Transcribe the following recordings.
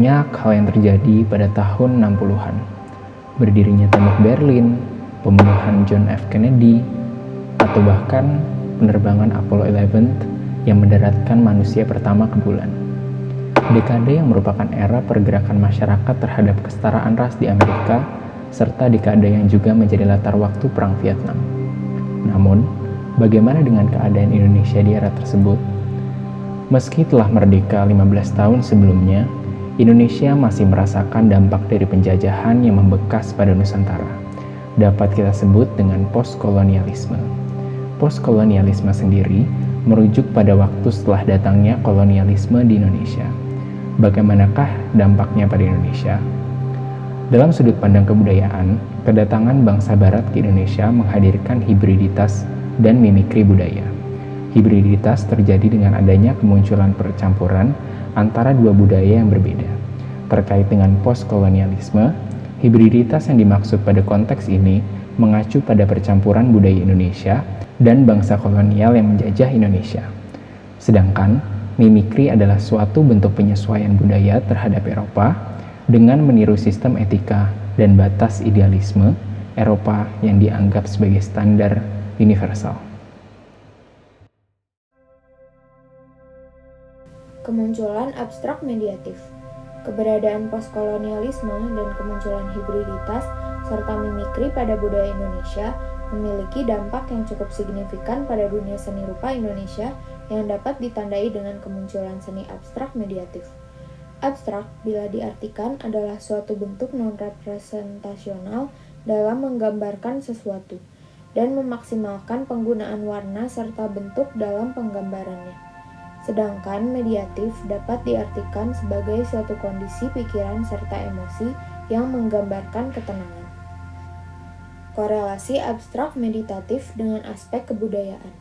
banyak hal yang terjadi pada tahun 60-an. Berdirinya tembok Berlin, pembunuhan John F. Kennedy, atau bahkan penerbangan Apollo 11 yang mendaratkan manusia pertama ke bulan. Dekade yang merupakan era pergerakan masyarakat terhadap kesetaraan ras di Amerika, serta dekade yang juga menjadi latar waktu Perang Vietnam. Namun, bagaimana dengan keadaan Indonesia di era tersebut? Meski telah merdeka 15 tahun sebelumnya, Indonesia masih merasakan dampak dari penjajahan yang membekas pada Nusantara. Dapat kita sebut dengan postkolonialisme. Postkolonialisme sendiri merujuk pada waktu setelah datangnya kolonialisme di Indonesia. Bagaimanakah dampaknya pada Indonesia? Dalam sudut pandang kebudayaan, kedatangan bangsa Barat ke Indonesia menghadirkan hibriditas dan mimikri budaya. Hibriditas terjadi dengan adanya kemunculan percampuran antara dua budaya yang berbeda. Terkait dengan postkolonialisme, hibriditas yang dimaksud pada konteks ini mengacu pada percampuran budaya Indonesia dan bangsa kolonial yang menjajah Indonesia. Sedangkan, mimikri adalah suatu bentuk penyesuaian budaya terhadap Eropa dengan meniru sistem etika dan batas idealisme Eropa yang dianggap sebagai standar universal. Kemunculan abstrak mediatif, keberadaan postkolonialisme dan kemunculan hibriditas serta mimikri pada budaya Indonesia memiliki dampak yang cukup signifikan pada dunia seni rupa Indonesia yang dapat ditandai dengan kemunculan seni abstrak mediatif. Abstrak, bila diartikan, adalah suatu bentuk non-representasional dalam menggambarkan sesuatu, dan memaksimalkan penggunaan warna serta bentuk dalam penggambarannya. Sedangkan mediatif dapat diartikan sebagai suatu kondisi pikiran serta emosi yang menggambarkan ketenangan. Korelasi abstrak meditatif dengan aspek kebudayaan.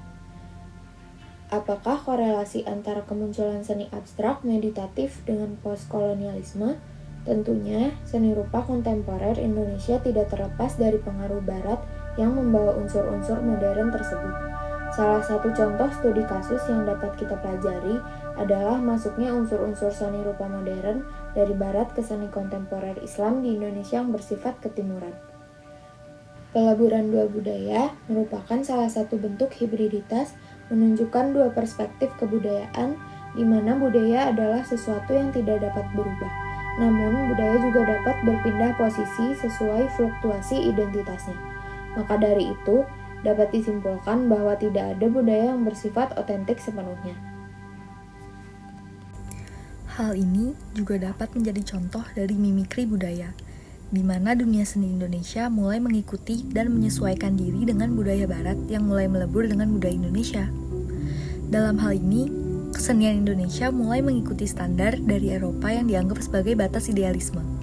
Apakah korelasi antara kemunculan seni abstrak meditatif dengan postkolonialisme? Tentunya, seni rupa kontemporer Indonesia tidak terlepas dari pengaruh Barat yang membawa unsur-unsur modern tersebut. Salah satu contoh studi kasus yang dapat kita pelajari adalah masuknya unsur-unsur seni rupa modern dari Barat ke seni kontemporer Islam di Indonesia yang bersifat ketimuran. Pelaburan dua budaya merupakan salah satu bentuk hibriditas menunjukkan dua perspektif kebudayaan di mana budaya adalah sesuatu yang tidak dapat berubah. Namun, budaya juga dapat berpindah posisi sesuai fluktuasi identitasnya. Maka dari itu, dapat disimpulkan bahwa tidak ada budaya yang bersifat otentik sepenuhnya. Hal ini juga dapat menjadi contoh dari mimikri budaya, di mana dunia seni Indonesia mulai mengikuti dan menyesuaikan diri dengan budaya Barat yang mulai melebur dengan budaya Indonesia. Dalam hal ini, kesenian Indonesia mulai mengikuti standar dari Eropa yang dianggap sebagai batas idealisme.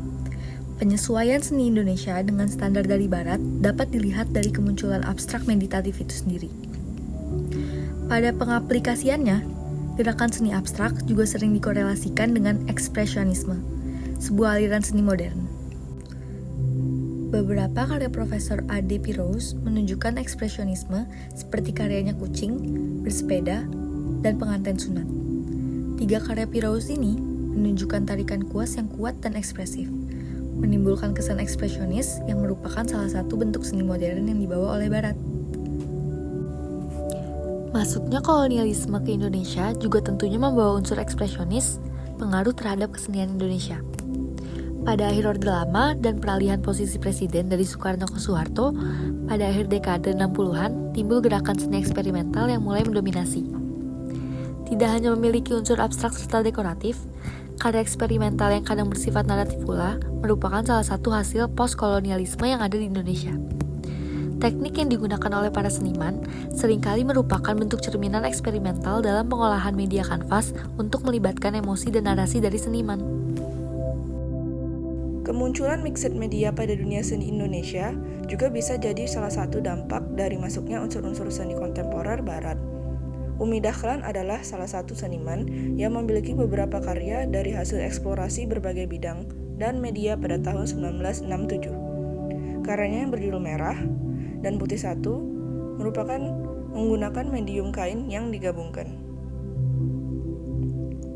Penyesuaian seni Indonesia dengan standar dari Barat dapat dilihat dari kemunculan abstrak meditatif itu sendiri. Pada pengaplikasiannya, gerakan seni abstrak juga sering dikorelasikan dengan ekspresionisme, sebuah aliran seni modern. Beberapa karya Profesor A.D. Pirous menunjukkan ekspresionisme seperti karyanya Kucing, Bersepeda, dan Pengantin Sunat. Tiga karya Pirous ini menunjukkan tarikan kuas yang kuat dan ekspresif, menimbulkan kesan ekspresionis yang merupakan salah satu bentuk seni modern yang dibawa oleh Barat. Masuknya kolonialisme ke Indonesia juga tentunya membawa unsur ekspresionis, pengaruh terhadap kesenian Indonesia. Pada akhir Orde Lama dan peralihan posisi presiden dari Soekarno ke Soeharto, pada akhir dekade 60-an timbul gerakan seni eksperimental yang mulai mendominasi. Tidak hanya memiliki unsur abstrak serta dekoratif, karya eksperimental yang kadang bersifat naratif pula merupakan salah satu hasil postkolonialisme yang ada di Indonesia. Teknik yang digunakan oleh para seniman seringkali merupakan bentuk cerminan eksperimental dalam pengolahan media kanvas untuk melibatkan emosi dan narasi dari seniman. Kemunculan mixed media pada dunia seni Indonesia juga bisa jadi salah satu dampak dari masuknya unsur-unsur seni kontemporer Barat. Umi Dahlan adalah salah satu seniman yang memiliki beberapa karya dari hasil eksplorasi berbagai bidang dan media pada tahun 1967. Karyanya yang berjudul Merah dan Putih Satu merupakan menggunakan medium kain yang digabungkan.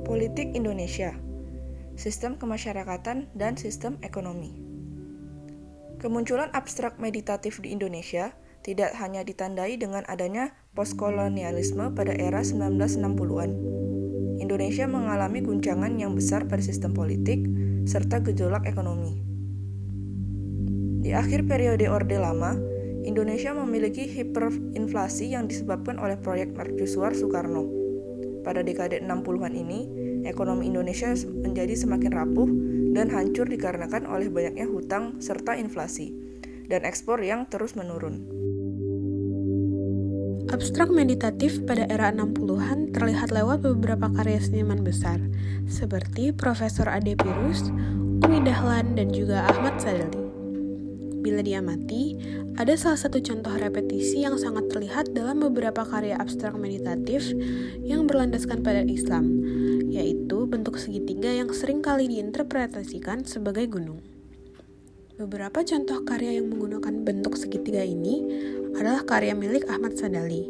Politik Indonesia. sistem kemasyarakatan, dan sistem ekonomi. Kemunculan abstrak meditatif di Indonesia tidak hanya ditandai dengan adanya postkolonialisme pada era 1960-an. Indonesia mengalami guncangan yang besar pada sistem politik serta gejolak ekonomi. Di akhir periode Orde Lama, Indonesia memiliki hiperinflasi yang disebabkan oleh proyek mercusuar Soekarno. Pada dekade 60-an ini, ekonomi Indonesia menjadi semakin rapuh dan hancur dikarenakan oleh banyaknya hutang serta inflasi, dan ekspor yang terus menurun. Abstrak meditatif pada era 60-an terlihat lewat beberapa karya seniman besar, seperti Profesor Ade Pirus, Umi Dahlan, dan juga Ahmad Sadali. Bila diamati, ada salah satu contoh repetisi yang sangat terlihat dalam beberapa karya abstrak meditatif yang berlandaskan pada Islam, yaitu bentuk segitiga yang sering kali diinterpretasikan sebagai gunung. Beberapa contoh karya yang menggunakan bentuk segitiga ini adalah karya milik Ahmad Sadali.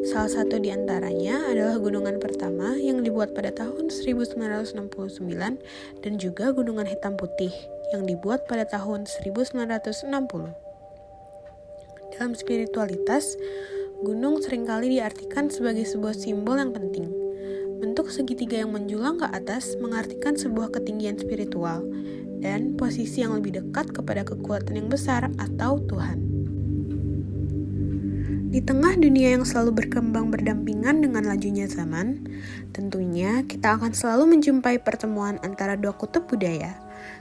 Salah satu di antaranya adalah gunungan pertama yang dibuat pada tahun 1969 dan juga gunungan hitam putih yang dibuat pada tahun 1960. Dalam spiritualitas, gunung seringkali diartikan sebagai sebuah simbol yang penting. Bentuk segitiga yang menjulang ke atas mengartikan sebuah ketinggian spiritual dan posisi yang lebih dekat kepada kekuatan yang besar atau Tuhan. Di tengah dunia yang selalu berkembang berdampingan dengan lajunya zaman, tentunya kita akan selalu menjumpai pertemuan antara dua kutub budaya,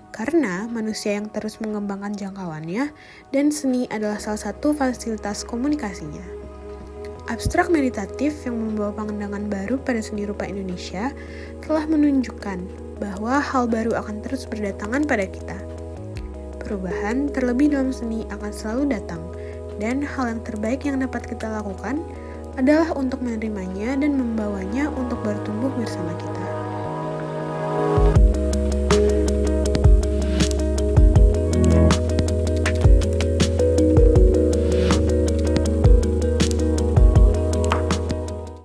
karena manusia yang terus mengembangkan jangkauannya dan seni adalah salah satu fasilitas komunikasinya. Abstrak meditatif yang membawa pandangan baru pada seni rupa Indonesia telah menunjukkan bahwa hal baru akan terus berdatangan pada kita. Perubahan terlebih dalam seni akan selalu datang, dan hal yang terbaik yang dapat kita lakukan adalah untuk menerimanya dan membawanya untuk bertumbuh bersama kita.